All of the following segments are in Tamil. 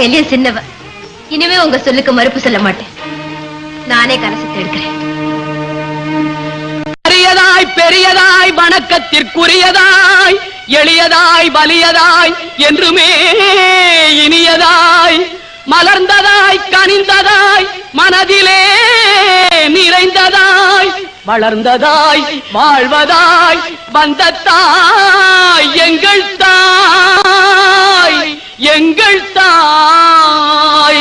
வெளியே சின்னவ இனிமே உங்க சொல்லுக்கு மறுப்பு சொல்ல மாட்டேன். நானே கலசத்தை எடுக்கிறேன். பெரியதாய் பெரியதாய் வணக்கத்திற்குரியதாய் எளியதாய் வலியதாய் என்றுமே இனியதாய் மலர்ந்ததாய் கனிந்ததாய் மனதிலே நிறைந்ததாய் வளர்ந்ததாய் வாழ்வதாய் வந்த தாய் எங்கள் தாய் எங்கள் தாய்.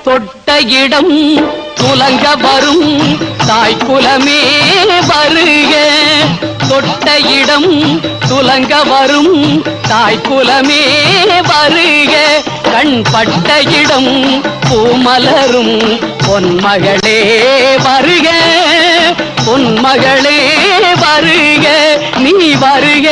தொட்ட இடம் துலங்க வரும் தாய் குலமே வருக. தொட்ட இடம் துலங்க வரும் தாய் குலமே வருக. கண் பட்ட இடம் பூமலரும் பொன்மகளே வருக. பொன்மகளே வருக நீ வருக.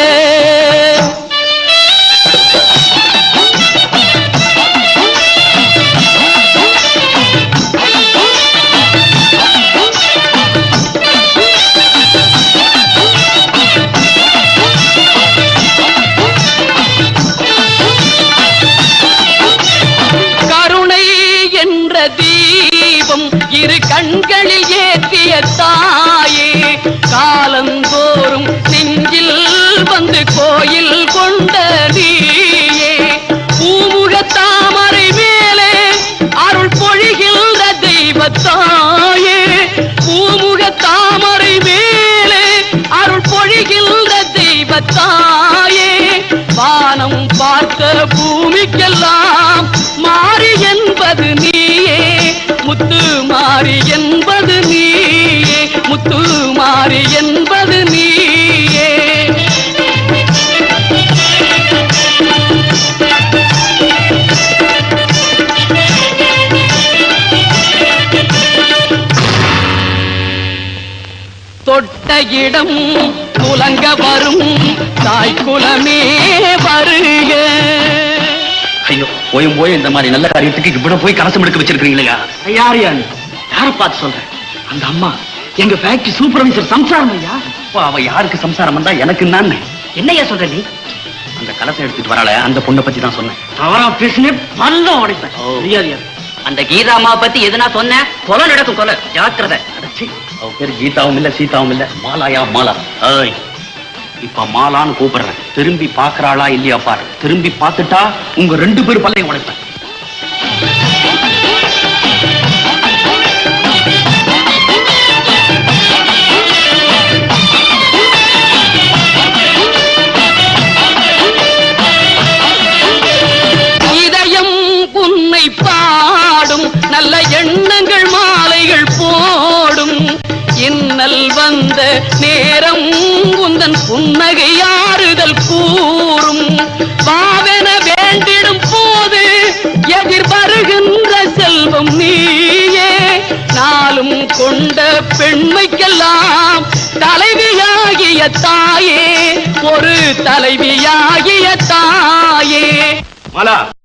தீபம் இரு கண்களில் ஏற்றிய தாயே காலந்தோறும் நெஞ்சில் வந்து கோயில் கொண்ட நீயே பூமுக தாமரை மேலே அருள் பொழிகின்ற தெய்வத்தாயே. பூமுக தாமரை மேலே அருள் பொழிகின்ற தெய்வத்தாயே. வானம் பார்த்த பூமிக்கெல்லாம் மாறி என்பது நீயே. முத்து மாறி என்பது நீயே. முத்து மாறி என்பது நீயே. தொட்ட இடம் துலங்க வரும் தாய் குலமே வருக. ஐயோ போயும் போய் இந்த மாதிரி நல்ல காரியத்துக்கு இவ்வளவு போய் கலசம் எடுக்க வச்சிருக்கீங்களா? யாரு யாரை பார்த்து சொல்ற? அந்த அம்மா எங்க ஃபேக்டரி சூப்பர்வைசர் சம்சாரம் ஐயா. அவ யாருக்கு சம்சாரம் வந்தா எனக்கு நான் என்னையா சொல்ற நீ? அந்த கலசம் எடுத்துட்டு வரல அந்த பொண்ணை பத்தி தான் சொன்னேன். தவறா பேசினே பல்லம் உடைப்பேன். அந்த கீதாமா பத்தி எதுனா சொன்ன கொலை நடக்கும். கொலை ஜாக்கிரதை. அவ பேரு கீதாவும் இல்ல சீதாவும் இல்ல மாலாயா மாலா. ஏய் இப்ப மாலான்னு கூப்பிடுறேன். திரும்பி பாக்குறாளா இல்லையா பாரு. திரும்பி பார்த்துட்டா உங்க 2 பேர் பல்லையும் உடைப்பேன். இதயம் உன்னை பாடும் நல்ல எண்ணங்கள் மாலைகள் போடும். இன்னல் வந்த நேரம் உந்தன் புன்னகை ஆறுதல் கூறும். பாவென வேண்டிடும் போது எதிர் வருகின்ற செல்வம் நீயே. நாளும் கொண்ட பெண்மைக்கெல்லாம் தலைவியாகிய தாயே. ஒரு தலைவியாகிய தாயே. மாலா